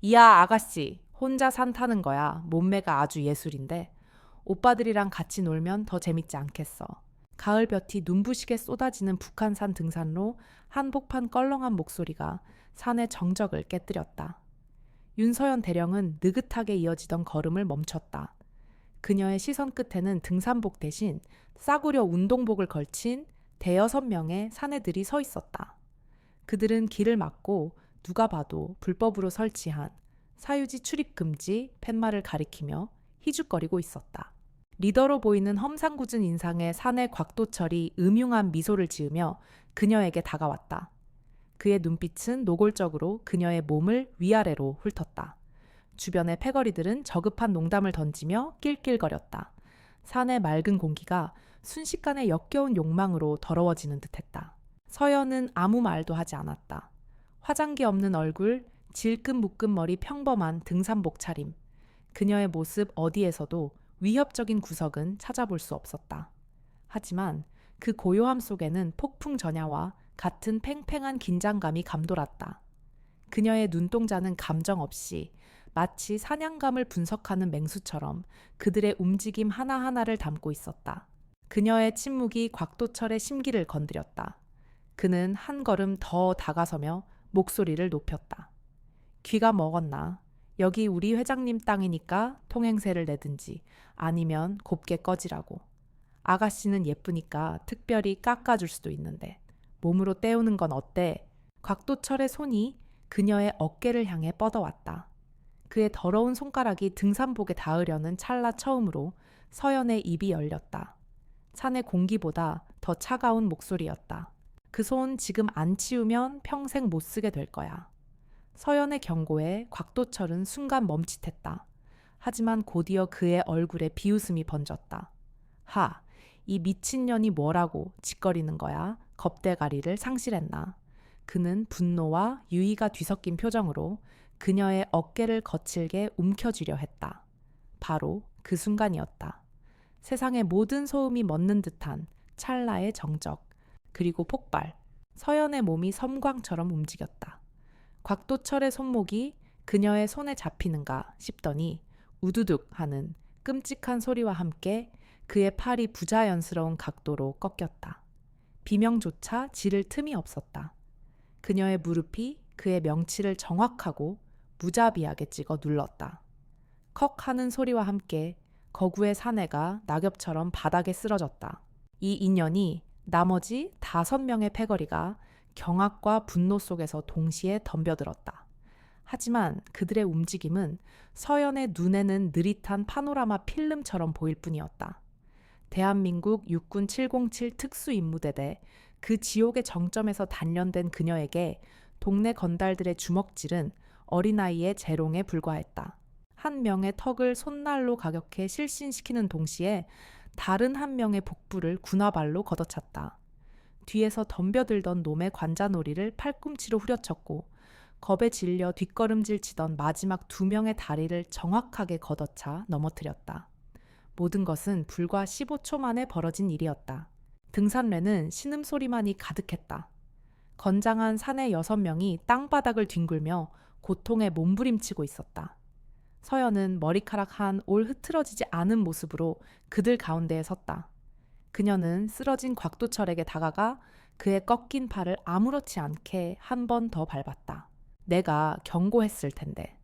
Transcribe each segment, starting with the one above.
이야, 아가씨. 혼자 산 타는 거야. 몸매가 아주 예술인데. 오빠들이랑 같이 놀면 더 재밌지 않겠어. 가을볕이 눈부시게 쏟아지는 북한산 등산로 한복판 껄렁한 목소리가 산의 정적을 깨뜨렸다. 윤서연 대령은 느긋하게 이어지던 걸음을 멈췄다. 그녀의 시선 끝에는 등산복 대신 싸구려 운동복을 걸친 대여섯 명의 사내들이 서 있었다. 그들은 길을 막고 누가 봐도 불법으로 설치한 사유지 출입 금지 팻말을 가리키며 희죽거리고 있었다. 리더로 보이는 험상궂은 인상의 사내 곽도철이 음흉한 미소를 지으며 그녀에게 다가왔다. 그의 눈빛은 노골적으로 그녀의 몸을 위아래로 훑었다. 주변의 패거리들은 저급한 농담을 던지며 낄낄거렸다. 산의 맑은 공기가 순식간에 역겨운 욕망으로 더러워지는 듯했다. 서연은 아무 말도 하지 않았다. 화장기 없는 얼굴, 질끈 묶은 머리 평범한 등산복 차림. 그녀의 모습 어디에서도 위협적인 구석은 찾아볼 수 없었다. 하지만 그 고요함 속에는 폭풍 전야와 같은 팽팽한 긴장감이 감돌았다. 그녀의 눈동자는 감정 없이 마치 사냥감을 분석하는 맹수처럼 그들의 움직임 하나하나를 담고 있었다. 그녀의 침묵이 곽도철의 심기를 건드렸다. 그는 한 걸음 더 다가서며 목소리를 높였다. 귀가 먹었나? 여기 우리 회장님 땅이니까 통행세를 내든지 아니면 곱게 꺼지라고. 아가씨는 예쁘니까 특별히 깎아줄 수도 있는데 몸으로 때우는 건 어때? 곽도철의 손이 그녀의 어깨를 향해 뻗어왔다. 그의 더러운 손가락이 등산복에 닿으려는 찰나 처음으로 서연의 입이 열렸다. 산의 공기보다 더 차가운 목소리였다. 그 손 지금 안 치우면 평생 못 쓰게 될 거야. 서연의 경고에 곽도철은 순간 멈칫했다. 하지만 곧이어 그의 얼굴에 비웃음이 번졌다. 하, 이 미친년이 뭐라고 짓거리는 거야? 겁대가리를 상실했나? 그는 분노와 유의가 뒤섞인 표정으로 그녀의 어깨를 거칠게 움켜쥐려 했다. 바로 그 순간이었다. 세상의 모든 소음이 멎는 듯한 찰나의 정적, 그리고 폭발. 서연의 몸이 섬광처럼 움직였다. 곽도철의 손목이 그녀의 손에 잡히는가 싶더니 우두둑 하는 끔찍한 소리와 함께 그의 팔이 부자연스러운 각도로 꺾였다. 비명조차 지를 틈이 없었다. 그녀의 무릎이 그의 명치를 정확하고 무자비하게 찍어 눌렀다. 컥 하는 소리와 함께 거구의 사내가 낙엽처럼 바닥에 쓰러졌다. 이 인연이 나머지 5명의 패거리가 경악과 분노 속에서 동시에 덤벼들었다. 하지만 그들의 움직임은 서연의 눈에는 느릿한 파노라마 필름처럼 보일 뿐이었다. 대한민국 육군 707 특수임무대대 그 지옥의 정점에서 단련된 그녀에게 동네 건달들의 주먹질은 어린아이의 재롱에 불과했다. 한 명의 턱을 손날로 가격해 실신시키는 동시에 다른 한 명의 복부를 군화발로 걷어찼다. 뒤에서 덤벼들던 놈의 관자놀이를 팔꿈치로 후려쳤고 겁에 질려 뒷걸음질 치던 마지막 2명의 다리를 정확하게 걷어차 넘어뜨렸다. 모든 것은 불과 15초 만에 벌어진 일이었다. 등산로에는 신음소리만이 가득했다. 건장한 사내 6명이 땅바닥을 뒹굴며 고통에 몸부림치고 있었다. 서연은 머리카락 한 올 흐트러지지 않은 모습으로 그들 가운데에 섰다. 그녀는 쓰러진 곽도철에게 다가가 그의 꺾인 팔을 아무렇지 않게 한 번 더 밟았다. 내가 경고했을 텐데.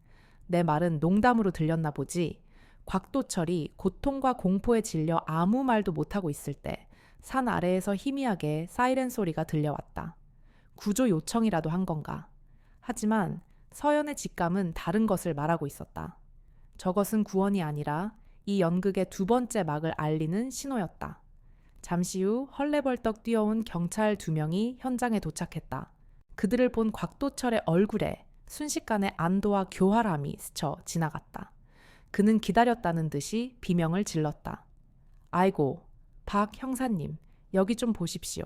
내 말은 농담으로 들렸나 보지. 곽도철이 고통과 공포에 질려 아무 말도 못하고 있을 때 산 아래에서 희미하게 사이렌 소리가 들려왔다. 구조 요청이라도 한 건가. 하지만 서연의 직감은 다른 것을 말하고 있었다. 저것은 구원이 아니라 이 연극의 2번째 막을 알리는 신호였다. 잠시 후 헐레벌떡 뛰어온 경찰 2명이 현장에 도착했다. 그들을 본 곽도철의 얼굴에 순식간에 안도와 교활함이 스쳐 지나갔다. 그는 기다렸다는 듯이 비명을 질렀다. 아이고, 박 형사님, 여기 좀 보십시오.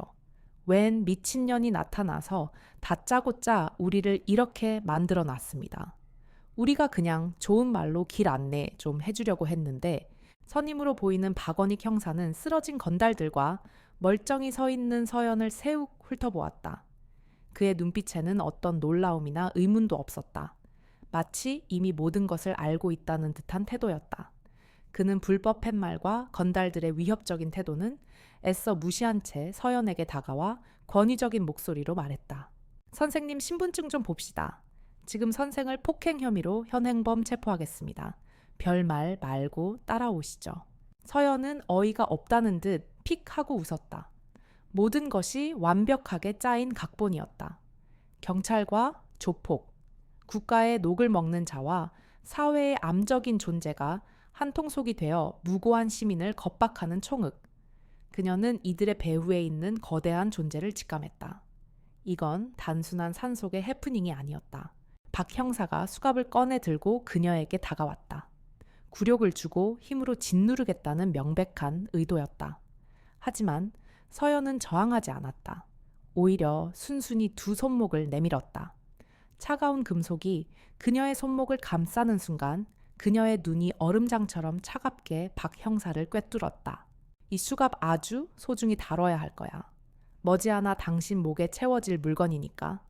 웬 미친년이 나타나서 다짜고짜 우리를 이렇게 만들어 놨습니다. 우리가 그냥 좋은 말로 길 안내 좀 해주려고 했는데 선임으로 보이는 박원익 형사는 쓰러진 건달들과 멀쩡히 서 있는 서연을 새욱 훑어보았다. 그의 눈빛에는 어떤 놀라움이나 의문도 없었다. 마치 이미 모든 것을 알고 있다는 듯한 태도였다. 그는 불법 팻말과 건달들의 위협적인 태도는 애써 무시한 채 서연에게 다가와 권위적인 목소리로 말했다. 선생님 신분증 좀 봅시다. 지금 선생을 폭행 혐의로 현행범 체포하겠습니다. 별말 말고 따라오시죠. 서연은 어이가 없다는 듯 픽 하고 웃었다. 모든 것이 완벽하게 짜인 각본이었다. 경찰과 조폭, 국가의 녹을 먹는 자와 사회의 암적인 존재가 한통속이 되어 무고한 시민을 겁박하는 총흑. 그녀는 이들의 배후에 있는 거대한 존재를 직감했다. 이건 단순한 산속의 해프닝이 아니었다. 박 형사가 수갑을 꺼내 들고 그녀에게 다가왔다. 굴욕을 주고 힘으로 짓누르겠다는 명백한 의도였다. 하지만 서연은 저항하지 않았다. 오히려 순순히 두 손목을 내밀었다. 차가운 금속이 그녀의 손목을 감싸는 순간 그녀의 눈이 얼음장처럼 차갑게 박 형사를 꿰뚫었다. 이 수갑 아주 소중히 다뤄야 할 거야. 머지않아 당신 목에 채워질 물건이니까.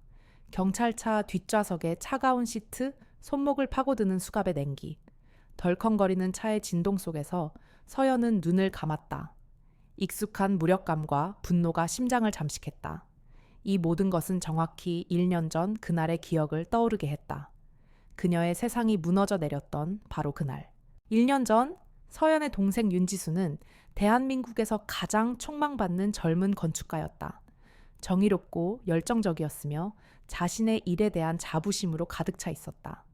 경찰차 뒷좌석의 차가운 시트, 손목을 파고드는 수갑의 냉기. 덜컹거리는 차의 진동 속에서 서연은 눈을 감았다. 익숙한 무력감과 분노가 심장을 잠식했다. 이 모든 것은 정확히 1년 전 그날의 기억을 떠오르게 했다. 그녀의 세상이 무너져 내렸던 바로 그날. 1년 전 서연의 동생 윤지수는 대한민국에서 가장 촉망받는 젊은 건축가였다. 정의롭고 열정적이었으며 자신의 일에 대한 자부심으로 가득 차 있었다.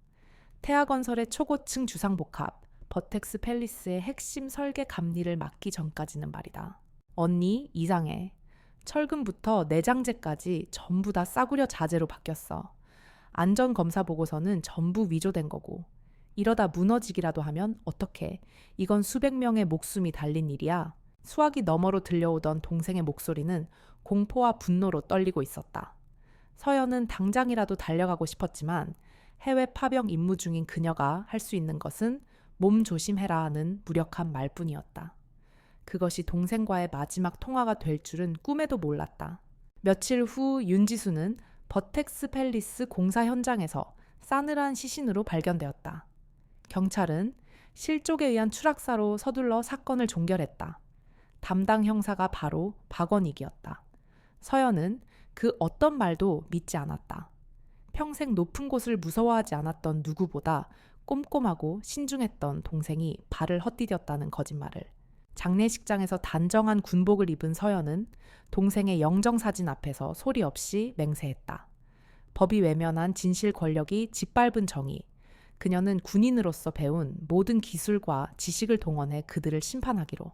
태아건설의 초고층 주상복합, 버텍스 팰리스의 핵심 설계 감리를 맡기 전까지는 말이다. 언니 이상해. 철근부터 내장재까지 전부 다 싸구려 자재로 바뀌었어. 안전검사 보고서는 전부 위조된 거고. 이러다 무너지기라도 하면 어떡해. 이건 수백 명의 목숨이 달린 일이야. 수화기 너머로 들려오던 동생의 목소리는 공포와 분노로 떨리고 있었다. 서연은 당장이라도 달려가고 싶었지만 해외 파병 임무 중인 그녀가 할 수 있는 것은 몸 조심해라 하는 무력한 말뿐이었다. 그것이 동생과의 마지막 통화가 될 줄은 꿈에도 몰랐다. 며칠 후 윤지수는 버텍스 팰리스 공사 현장에서 싸늘한 시신으로 발견되었다. 경찰은 실족에 의한 추락사로 서둘러 사건을 종결했다. 담당 형사가 바로 박원익이었다. 서연은 그 어떤 말도 믿지 않았다. 평생 높은 곳을 무서워하지 않았던 누구보다 꼼꼼하고 신중했던 동생이 발을 헛디뎠다는 거짓말을. 장례식장에서 단정한 군복을 입은 서연은 동생의 영정사진 앞에서 소리 없이 맹세했다. 법이 외면한 진실 권력이 짓밟은 정의. 그녀는 군인으로서 배운 모든 기술과 지식을 동원해 그들을 심판하기로.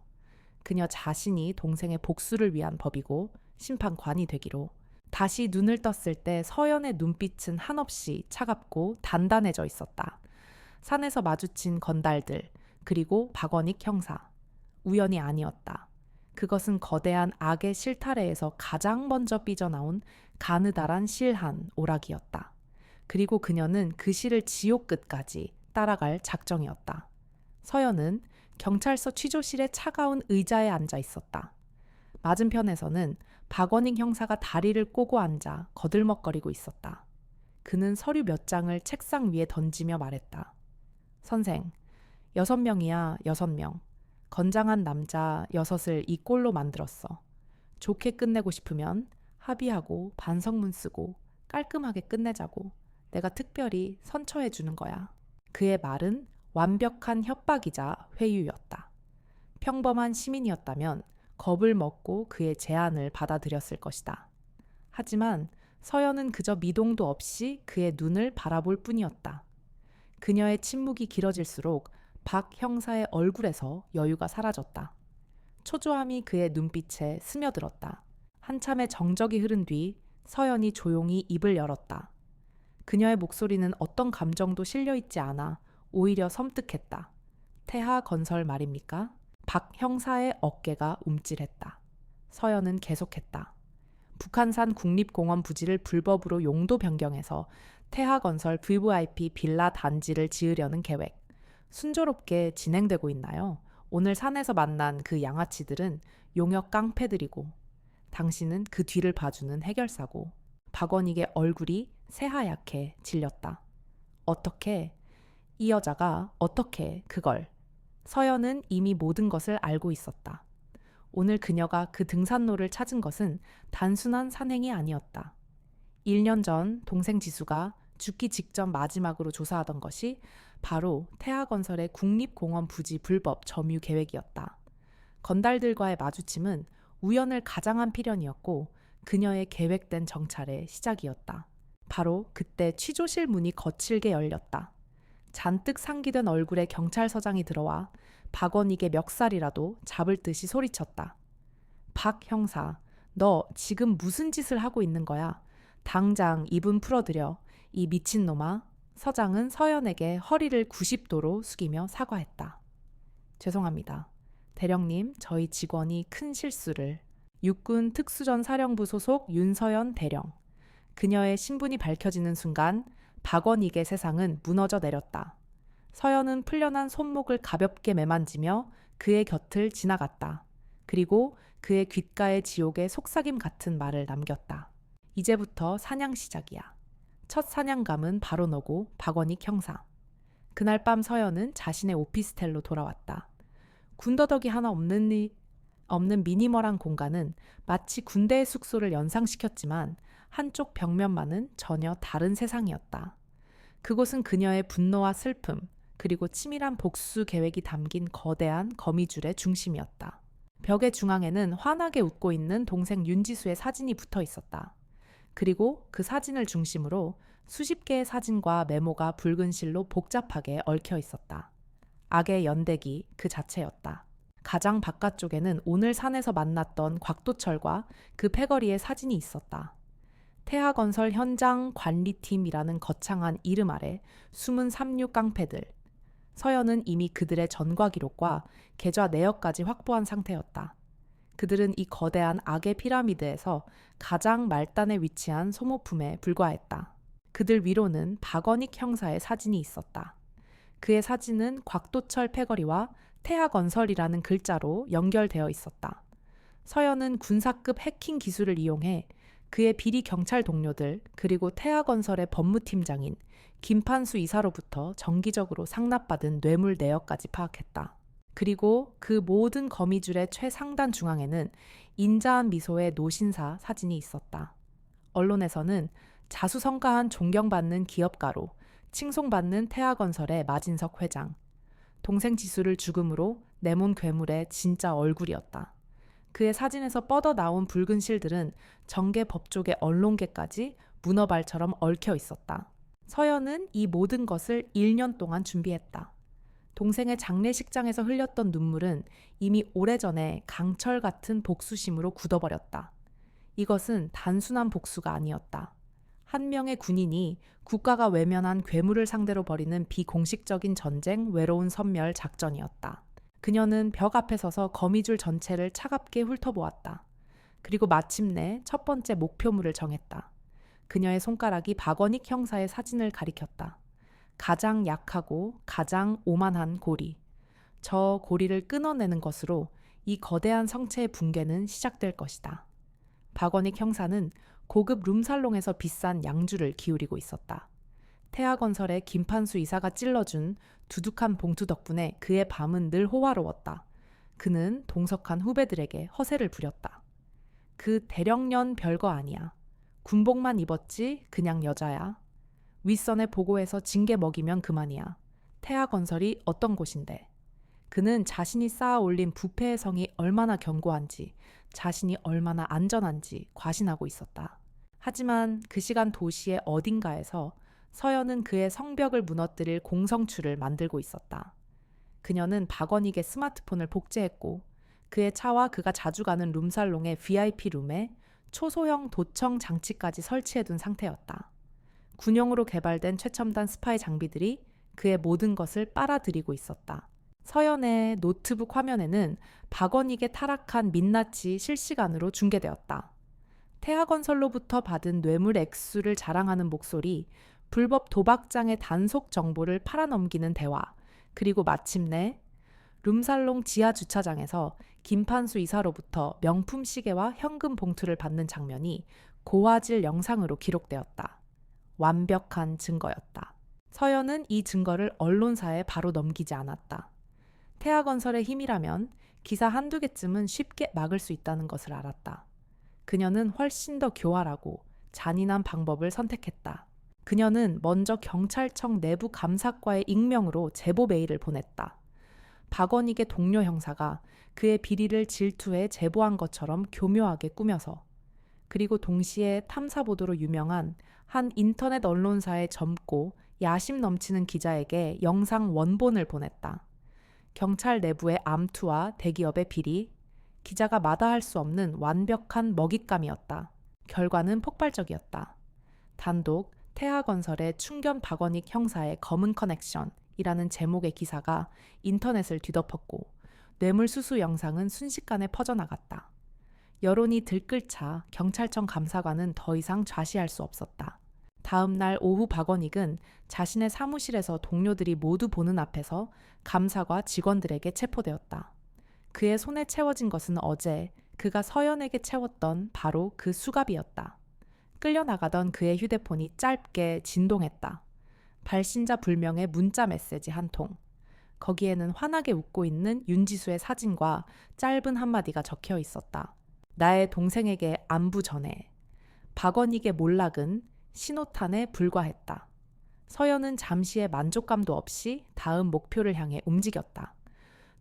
그녀 자신이 동생의 복수를 위한 법이고 심판관이 되기로. 다시 눈을 떴을 때 서연의 눈빛은 한없이 차갑고 단단해져 있었다. 산에서 마주친 건달들, 그리고 박원익 형사. 우연이 아니었다. 그것은 거대한 악의 실타래에서 가장 먼저 삐져나온 가느다란 실한 오락이었다. 그리고 그녀는 그 실을 지옥 끝까지 따라갈 작정이었다. 서연은 경찰서 취조실의 차가운 의자에 앉아 있었다. 맞은편에서는 박원익 형사가 다리를 꼬고 앉아 거들먹거리고 있었다. 그는 서류 몇 장을 책상 위에 던지며 말했다. 선생, 6명이야, 6명. 건장한 남자 6을 이 꼴로 만들었어. 좋게 끝내고 싶으면 합의하고 반성문 쓰고 깔끔하게 끝내자고 내가 특별히 선처해 주는 거야. 그의 말은 완벽한 협박이자 회유였다. 평범한 시민이었다면 겁을 먹고 그의 제안을 받아들였을 것이다. 하지만 서연은 그저 미동도 없이 그의 눈을 바라볼 뿐이었다. 그녀의 침묵이 길어질수록 박 형사의 얼굴에서 여유가 사라졌다. 초조함이 그의 눈빛에 스며들었다. 한참의 정적이 흐른 뒤 서연이 조용히 입을 열었다. 그녀의 목소리는 어떤 감정도 실려있지 않아 오히려 섬뜩했다. 태하 건설 말입니까? 박 형사의 어깨가 움찔했다. 서연은 계속했다. 북한산 국립공원 부지를 불법으로 용도 변경해서 태하건설 VVIP 빌라 단지를 지으려는 계획. 순조롭게 진행되고 있나요? 오늘 산에서 만난 그 양아치들은 용역 깡패들이고 당신은 그 뒤를 봐주는 해결사고. 박원익의 얼굴이 새하얗게 질렸다. 어떻게? 이 여자가 어떻게 그걸? 서연은 이미 모든 것을 알고 있었다. 오늘 그녀가 그 등산로를 찾은 것은 단순한 산행이 아니었다. 1년 전 동생 지수가 죽기 직전 마지막으로 조사하던 것이 바로 태아건설의 국립공원 부지 불법 점유 계획이었다. 건달들과의 마주침은 우연을 가장한 필연이었고 그녀의 계획된 정찰의 시작이었다. 바로 그때 취조실 문이 거칠게 열렸다. 잔뜩 상기된 얼굴에 경찰서장이 들어와 박원익의 멱살이라도 잡을 듯이 소리쳤다. 박 형사, 너 지금 무슨 짓을 하고 있는 거야? 당장 입은 풀어드려. 이 미친놈아. 서장은 서연에게 허리를 90도로 숙이며 사과했다. 죄송합니다. 대령님, 저희 직원이 큰 실수를. 육군 특수전 사령부 소속 윤서연 대령. 그녀의 신분이 밝혀지는 순간 박원익의 세상은 무너져 내렸다. 서연은 풀려난 손목을 가볍게 매만지며 그의 곁을 지나갔다. 그리고 그의 귓가에 지옥의 속삭임 같은 말을 남겼다. 이제부터 사냥 시작이야. 첫 사냥감은 바로 너고 박원익 형사. 그날 밤 서연은 자신의 오피스텔로 돌아왔다. 군더더기 하나 없는 미니멀한 공간은 마치 군대의 숙소를 연상시켰지만 한쪽 벽면만은 전혀 다른 세상이었다. 그곳은 그녀의 분노와 슬픔, 그리고 치밀한 복수 계획이 담긴 거대한 거미줄의 중심이었다. 벽의 중앙에는 환하게 웃고 있는 동생 윤지수의 사진이 붙어 있었다. 그리고 그 사진을 중심으로 수십 개의 사진과 메모가 붉은 실로 복잡하게 얽혀 있었다. 악의 연대기 그 자체였다. 가장 바깥쪽에는 오늘 산에서 만났던 곽도철과 그 패거리의 사진이 있었다. 태아건설 현장 관리팀이라는 거창한 이름 아래 숨은 삼류 깡패들. 서연은 이미 그들의 전과 기록과 계좌 내역까지 확보한 상태였다. 그들은 이 거대한 악의 피라미드에서 가장 말단에 위치한 소모품에 불과했다. 그들 위로는 박원익 형사의 사진이 있었다. 그의 사진은 곽도철 패거리와 태아건설이라는 글자로 연결되어 있었다. 서연은 군사급 해킹 기술을 이용해 그의 비리 경찰 동료들 그리고 태아건설의 법무팀장인 김판수 이사로부터 정기적으로 상납받은 뇌물 내역까지 파악했다. 그리고 그 모든 거미줄의 최상단 중앙에는 인자한 미소의 노신사 사진이 있었다. 언론에서는 자수성가한 존경받는 기업가로 칭송받는 태아건설의 마진석 회장, 동생 지수를 죽음으로 내몬 괴물의 진짜 얼굴이었다. 그의 사진에서 뻗어나온 붉은 실들은 정계 법조계 언론계까지 문어발처럼 얽혀 있었다. 서연은 이 모든 것을 1년 동안 준비했다. 동생의 장례식장에서 흘렸던 눈물은 이미 오래전에 강철 같은 복수심으로 굳어버렸다. 이것은 단순한 복수가 아니었다. 한 명의 군인이 국가가 외면한 괴물을 상대로 벌이는 비공식적인 전쟁 외로운 섬멸 작전이었다. 그녀는 벽 앞에 서서 거미줄 전체를 차갑게 훑어보았다. 그리고 마침내 첫 번째 목표물을 정했다. 그녀의 손가락이 박원익 형사의 사진을 가리켰다. 가장 약하고 가장 오만한 고리. 저 고리를 끊어내는 것으로 이 거대한 성체의 붕괴는 시작될 것이다. 박원익 형사는 고급 룸살롱에서 비싼 양주를 기울이고 있었다. 태아건설의 김판수 이사가 찔러준 두둑한 봉투 덕분에 그의 밤은 늘 호화로웠다. 그는 동석한 후배들에게 허세를 부렸다. 그 대령년 별거 아니야. 군복만 입었지 그냥 여자야. 윗선에 보고해서 징계 먹이면 그만이야. 태아건설이 어떤 곳인데. 그는 자신이 쌓아 올린 부패의 성이 얼마나 견고한지, 자신이 얼마나 안전한지 과신하고 있었다. 하지만 그 시간 도시의 어딘가에서 서연은 그의 성벽을 무너뜨릴 공성추를 만들고 있었다. 그녀는 박원익의 스마트폰을 복제했고 그의 차와 그가 자주 가는 룸살롱의 VIP 룸에 초소형 도청 장치까지 설치해둔 상태였다. 군용으로 개발된 최첨단 스파이 장비들이 그의 모든 것을 빨아들이고 있었다. 서연의 노트북 화면에는 박원익의 타락한 민낯이 실시간으로 중계되었다. 태아건설로부터 받은 뇌물 액수를 자랑하는 목소리, 불법 도박장의 단속 정보를 팔아넘기는 대화, 그리고 마침내 룸살롱 지하 주차장에서 김판수 이사로부터 명품 시계와 현금 봉투를 받는 장면이 고화질 영상으로 기록되었다. 완벽한 증거였다. 서연은 이 증거를 언론사에 바로 넘기지 않았다. 태아건설의 힘이라면 기사 한두 개쯤은 쉽게 막을 수 있다는 것을 알았다. 그녀는 훨씬 더 교활하고 잔인한 방법을 선택했다. 그녀는 먼저 경찰청 내부 감사과에 익명으로 제보 메일을 보냈다. 박원익의 동료 형사가 그의 비리를 질투해 제보한 것처럼 교묘하게 꾸며서, 그리고 동시에 탐사 보도로 유명한 한 인터넷 언론사의 젊고 야심 넘치는 기자에게 영상 원본을 보냈다. 경찰 내부의 암투와 대기업의 비리, 기자가 마다할 수 없는 완벽한 먹잇감이었다. 결과는 폭발적이었다. 단독 태아건설의 충견 박원익 형사의 검은 커넥션이라는 제목의 기사가 인터넷을 뒤덮었고, 뇌물수수 영상은 순식간에 퍼져나갔다. 여론이 들끓자 경찰청 감사관은 더 이상 좌시할 수 없었다. 다음 날 오후 박원익은 자신의 사무실에서 동료들이 모두 보는 앞에서 감사과 직원들에게 체포되었다. 그의 손에 채워진 것은 어제 그가 서연에게 채웠던 바로 그 수갑이었다. 끌려나가던 그의 휴대폰이 짧게 진동했다. 발신자 불명의 문자 메시지 한 통. 거기에는 환하게 웃고 있는 윤지수의 사진과 짧은 한마디가 적혀 있었다. 나의 동생에게 안부 전해. 박원익의 몰락은 신호탄에 불과했다. 서연은 잠시의 만족감도 없이 다음 목표를 향해 움직였다.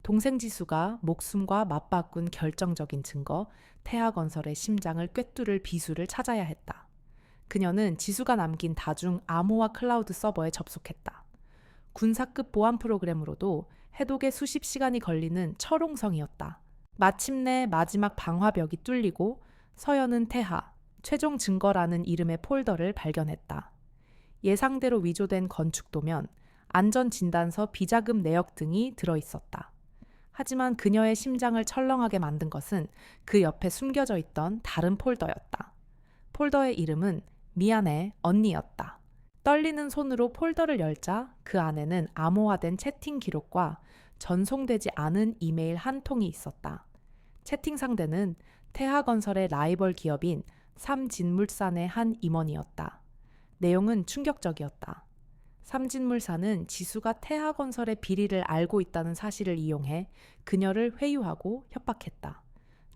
동생 지수가 목숨과 맞바꾼 결정적인 증거, 태아건설의 심장을 꿰뚫을 비수를 찾아야 했다. 그녀는 지수가 남긴 다중 암호화 클라우드 서버에 접속했다. 군사급 보안 프로그램으로도 해독에 수십 시간이 걸리는 철옹성이었다. 마침내 마지막 방화벽이 뚫리고 서연은 태하, 최종 증거라는 이름의 폴더를 발견했다. 예상대로 위조된 건축도면, 안전진단서 비자금 내역 등이 들어있었다. 하지만 그녀의 심장을 철렁하게 만든 것은 그 옆에 숨겨져 있던 다른 폴더였다. 폴더의 이름은 미안해 언니였다. 떨리는 손으로 폴더를 열자 그 안에는 암호화된 채팅 기록과 전송되지 않은 이메일 한 통이 있었다. 채팅 상대는 태하건설의 라이벌 기업인 삼진물산의 한 임원이었다. 내용은 충격적이었다. 삼진물산은 지수가 태하건설의 비리를 알고 있다는 사실을 이용해 그녀를 회유하고 협박했다.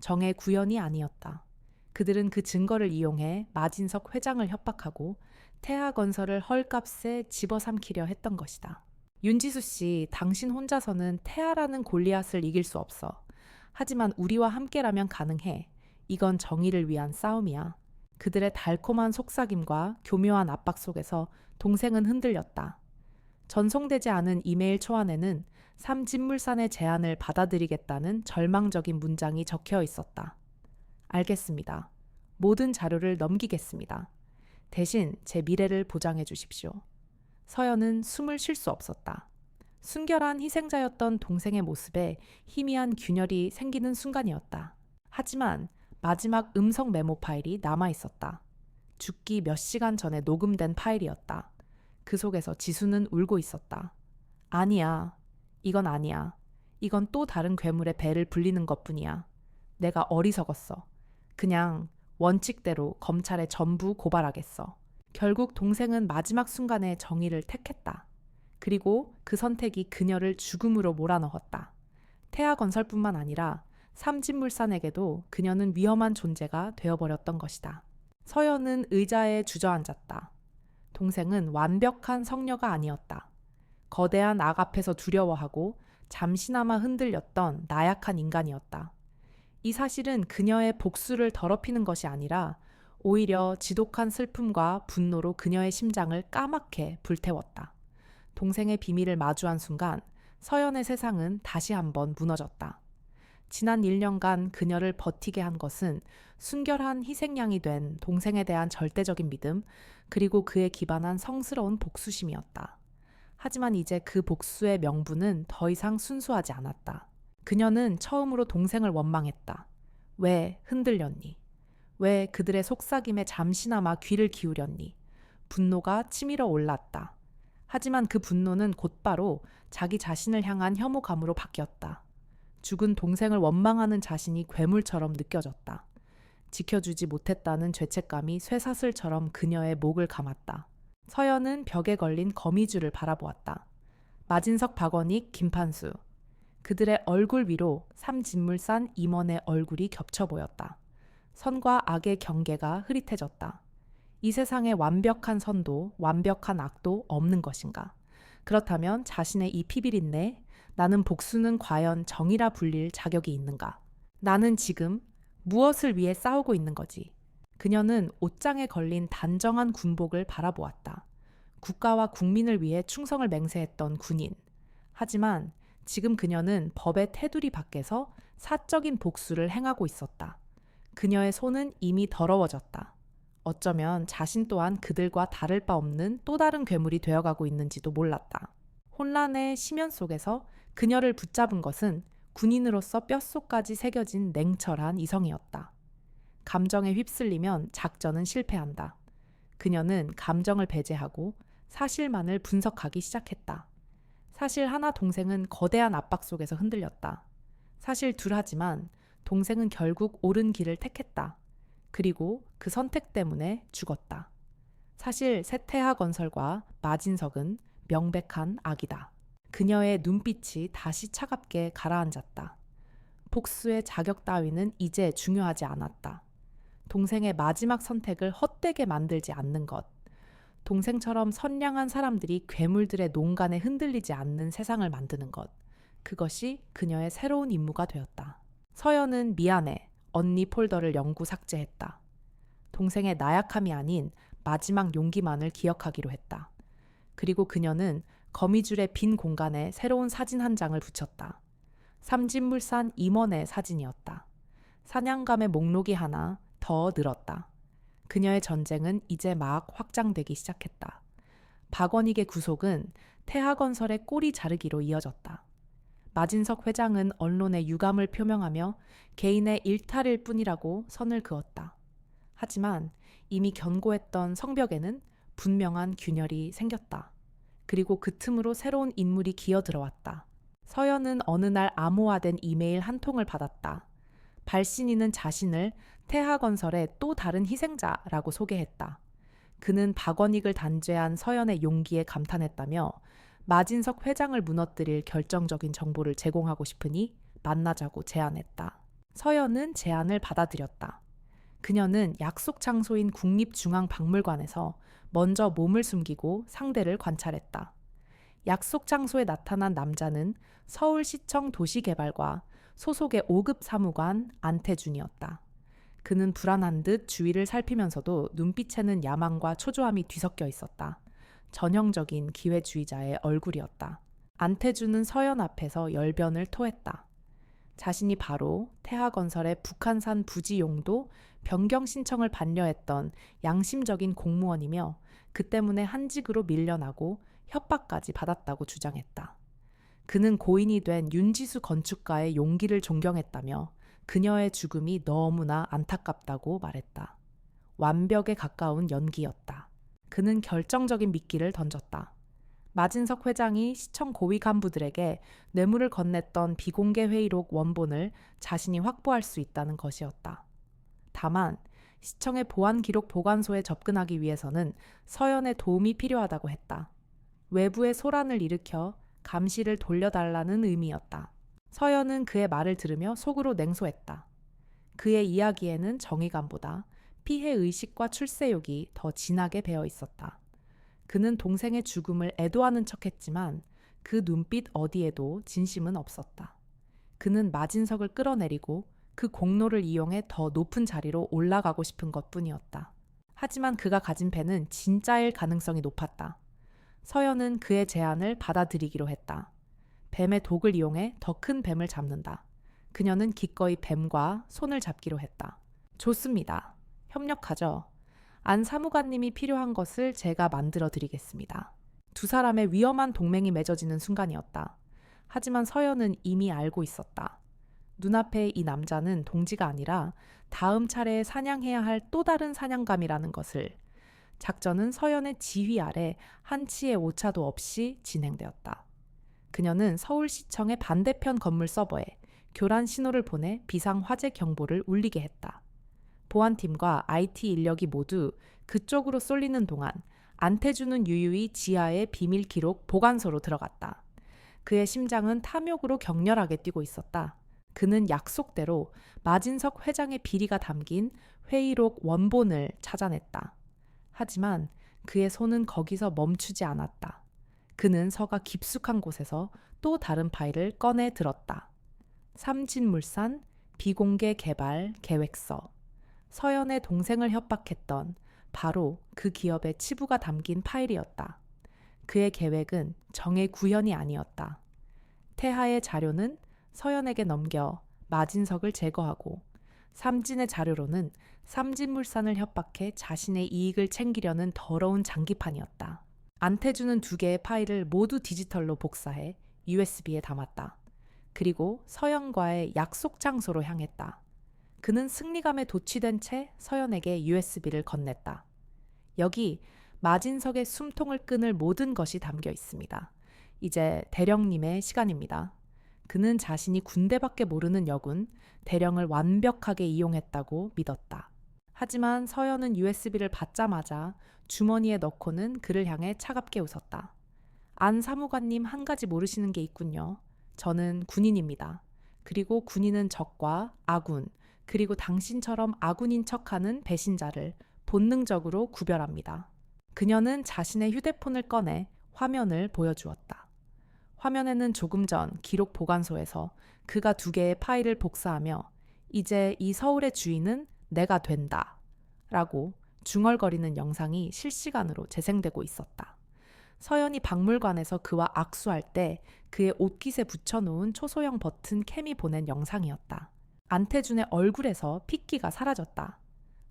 정의 구현이 아니었다. 그들은 그 증거를 이용해 마진석 회장을 협박하고 태하건설을 헐값에 집어삼키려 했던 것이다. 윤지수 씨, 당신 혼자서는 태하라는 골리앗을 이길 수 없어. 하지만 우리와 함께라면 가능해. 이건 정의를 위한 싸움이야. 그들의 달콤한 속삭임과 교묘한 압박 속에서 동생은 흔들렸다. 전송되지 않은 이메일 초안에는 삼진물산의 제안을 받아들이겠다는 절망적인 문장이 적혀 있었다. 알겠습니다. 모든 자료를 넘기겠습니다. 대신 제 미래를 보장해 주십시오. 서연은 숨을 쉴 수 없었다. 순결한 희생자였던 동생의 모습에 희미한 균열이 생기는 순간이었다. 하지만 마지막 음성 메모 파일이 남아 있었다. 죽기 몇 시간 전에 녹음된 파일이었다. 그 속에서 지수는 울고 있었다. 아니야. 이건 아니야. 이건 또 다른 괴물의 배를 불리는 것뿐이야. 내가 어리석었어. 그냥 원칙대로 검찰에 전부 고발하겠어. 결국 동생은 마지막 순간에 정의를 택했다. 그리고 그 선택이 그녀를 죽음으로 몰아넣었다. 태아건설뿐만 아니라 삼진물산에게도 그녀는 위험한 존재가 되어버렸던 것이다. 서연은 의자에 주저앉았다. 동생은 완벽한 성녀가 아니었다. 거대한 악 앞에서 두려워하고 잠시나마 흔들렸던 나약한 인간이었다. 이 사실은 그녀의 복수를 더럽히는 것이 아니라 오히려 지독한 슬픔과 분노로 그녀의 심장을 까맣게 불태웠다. 동생의 비밀을 마주한 순간 서연의 세상은 다시 한번 무너졌다. 지난 1년간 그녀를 버티게 한 것은 순결한 희생양이 된 동생에 대한 절대적인 믿음, 그리고 그에 기반한 성스러운 복수심이었다. 하지만 이제 그 복수의 명분은 더 이상 순수하지 않았다. 그녀는 처음으로 동생을 원망했다. 왜 흔들렸니? 왜 그들의 속삭임에 잠시나마 귀를 기울였니? 분노가 치밀어 올랐다. 하지만 그 분노는 곧바로 자기 자신을 향한 혐오감으로 바뀌었다. 죽은 동생을 원망하는 자신이 괴물처럼 느껴졌다. 지켜주지 못했다는 죄책감이 쇠사슬처럼 그녀의 목을 감았다. 서연은 벽에 걸린 거미줄을 바라보았다. 마진석, 박원익, 김판수. 그들의 얼굴 위로 삼진물산 임원의 얼굴이 겹쳐 보였다. 선과 악의 경계가 흐릿해졌다. 이 세상에 완벽한 선도 완벽한 악도 없는 것인가? 그렇다면 자신의 이 피비린내, 나는 복수는 과연 정의라 불릴 자격이 있는가? 나는 지금 무엇을 위해 싸우고 있는 거지? 그녀는 옷장에 걸린 단정한 군복을 바라보았다. 국가와 국민을 위해 충성을 맹세했던 군인. 하지만 지금 그녀는 법의 테두리 밖에서 사적인 복수를 행하고 있었다. 그녀의 손은 이미 더러워졌다. 어쩌면 자신 또한 그들과 다를 바 없는 또 다른 괴물이 되어가고 있는지도 몰랐다. 혼란의 심연 속에서 그녀를 붙잡은 것은 군인으로서 뼛속까지 새겨진 냉철한 이성이었다. 감정에 휩쓸리면 작전은 실패한다. 그녀는 감정을 배제하고 사실만을 분석하기 시작했다. 사실 하나 동생은 거대한 압박 속에서 흔들렸다. 사실 둘 하지만 동생은 결국 옳은 길을 택했다. 그리고 그 선택 때문에 죽었다. 사실 세태하 건설과 마진석은 명백한 악이다. 그녀의 눈빛이 다시 차갑게 가라앉았다. 복수의 자격 따위는 이제 중요하지 않았다. 동생의 마지막 선택을 헛되게 만들지 않는 것. 동생처럼 선량한 사람들이 괴물들의 농간에 흔들리지 않는 세상을 만드는 것. 그것이 그녀의 새로운 임무가 되었다. 서연은 미안해. 언니 폴더를 영구 삭제했다. 동생의 나약함이 아닌 마지막 용기만을 기억하기로 했다. 그리고 그녀는 거미줄의 빈 공간에 새로운 사진 한 장을 붙였다. 삼진물산 임원의 사진이었다. 사냥감의 목록이 하나 더 늘었다. 그녀의 전쟁은 이제 막 확장되기 시작했다. 박원익의 구속은 태하건설의 꼬리 자르기로 이어졌다. 마진석 회장은 언론에 유감을 표명하며 개인의 일탈일 뿐이라고 선을 그었다. 하지만 이미 견고했던 성벽에는 분명한 균열이 생겼다. 그리고 그 틈으로 새로운 인물이 기어들어왔다. 서연은 어느 날 암호화된 이메일 한 통을 받았다. 발신인은 자신을 태하건설의 또 다른 희생자라고 소개했다. 그는 박원익을 단죄한 서연의 용기에 감탄했다며 마진석 회장을 무너뜨릴 결정적인 정보를 제공하고 싶으니 만나자고 제안했다. 서연은 제안을 받아들였다. 그녀는 약속 장소인 국립중앙박물관에서 먼저 몸을 숨기고 상대를 관찰했다. 약속 장소에 나타난 남자는 서울시청 도시개발과 소속의 5급 사무관 안태준이었다. 그는 불안한 듯 주위를 살피면서도 눈빛에는 야망과 초조함이 뒤섞여 있었다. 전형적인 기회주의자의 얼굴이었다. 안태준은 서연 앞에서 열변을 토했다. 자신이 바로 태하건설의 북한산 부지 용도 변경 신청을 반려했던 양심적인 공무원이며 그 때문에 한직으로 밀려나고 협박까지 받았다고 주장했다. 그는 고인이 된 윤지수 건축가의 용기를 존경했다며 그녀의 죽음이 너무나 안타깝다고 말했다. 완벽에 가까운 연기였다. 그는 결정적인 미끼를 던졌다. 마진석 회장이 시청 고위 간부들에게 뇌물을 건넸던 비공개 회의록 원본을 자신이 확보할 수 있다는 것이었다. 다만 시청의 보안 기록 보관소에 접근하기 위해서는 서연의 도움이 필요하다고 했다. 외부의 소란을 일으켜 감시를 돌려달라는 의미였다. 서연은 그의 말을 들으며 속으로 냉소했다. 그의 이야기에는 정의감보다 피해 의식과 출세욕이 더 진하게 배어 있었다. 그는 동생의 죽음을 애도하는 척했지만 그 눈빛 어디에도 진심은 없었다. 그는 마진석을 끌어내리고 그 공로를 이용해 더 높은 자리로 올라가고 싶은 것뿐이었다. 하지만 그가 가진 패는 진짜일 가능성이 높았다. 서연은 그의 제안을 받아들이기로 했다. 뱀의 독을 이용해 더 큰 뱀을 잡는다. 그녀는 기꺼이 뱀과 손을 잡기로 했다. 좋습니다. 협력하죠. 안 사무관님이 필요한 것을 제가 만들어 드리겠습니다. 두 사람의 위험한 동맹이 맺어지는 순간이었다. 하지만 서연은 이미 알고 있었다. 눈앞의 이 남자는 동지가 아니라 다음 차례에 사냥해야 할 또 다른 사냥감이라는 것을. 작전은 서연의 지휘 아래 한치의 오차도 없이 진행되었다. 그녀는 서울시청의 반대편 건물 서버에 교란 신호를 보내 비상 화재 경보를 울리게 했다. 보안팀과 IT 인력이 모두 그쪽으로 쏠리는 동안 안태주는 유유히 지하의 비밀 기록 보관소로 들어갔다. 그의 심장은 탐욕으로 격렬하게 뛰고 있었다. 그는 약속대로 마진석 회장의 비리가 담긴 회의록 원본을 찾아냈다. 하지만 그의 손은 거기서 멈추지 않았다. 그는 서가 깊숙한 곳에서 또 다른 파일을 꺼내 들었다. 삼진물산 비공개 개발 계획서. 서연의 동생을 협박했던 바로 그 기업의 치부가 담긴 파일이었다. 그의 계획은 정의 구현이 아니었다. 태하의 자료는 서연에게 넘겨 마진석을 제거하고 삼진의 자료로는 삼진물산을 협박해 자신의 이익을 챙기려는 더러운 장기판이었다. 안태주는 2개의 파일을 모두 디지털로 복사해 USB에 담았다. 그리고 서연과의 약속 장소로 향했다. 그는 승리감에 도취된 채 서연에게 USB를 건넸다. 여기 마진석의 숨통을 끊을 모든 것이 담겨 있습니다. 이제 대령님의 시간입니다. 그는 자신이 군대밖에 모르는 여군 대령을 완벽하게 이용했다고 믿었다. 하지만 서연은 USB를 받자마자 주머니에 넣고는 그를 향해 차갑게 웃었다. 안 사무관님 한 가지 모르시는 게 있군요. 저는 군인입니다. 그리고 군인은 적과 아군, 그리고 당신처럼 아군인 척하는 배신자를 본능적으로 구별합니다. 그녀는 자신의 휴대폰을 꺼내 화면을 보여주었다. 화면에는 조금 전 기록 보관소에서 그가 2개의 파일을 복사하며 이제 이 서울의 주인은 내가 된다 라고 중얼거리는 영상이 실시간으로 재생되고 있었다. 서연이 박물관에서 그와 악수할 때 그의 옷깃에 붙여놓은 초소형 버튼 캠이 보낸 영상이었다. 안태준의 얼굴에서 핏기가 사라졌다.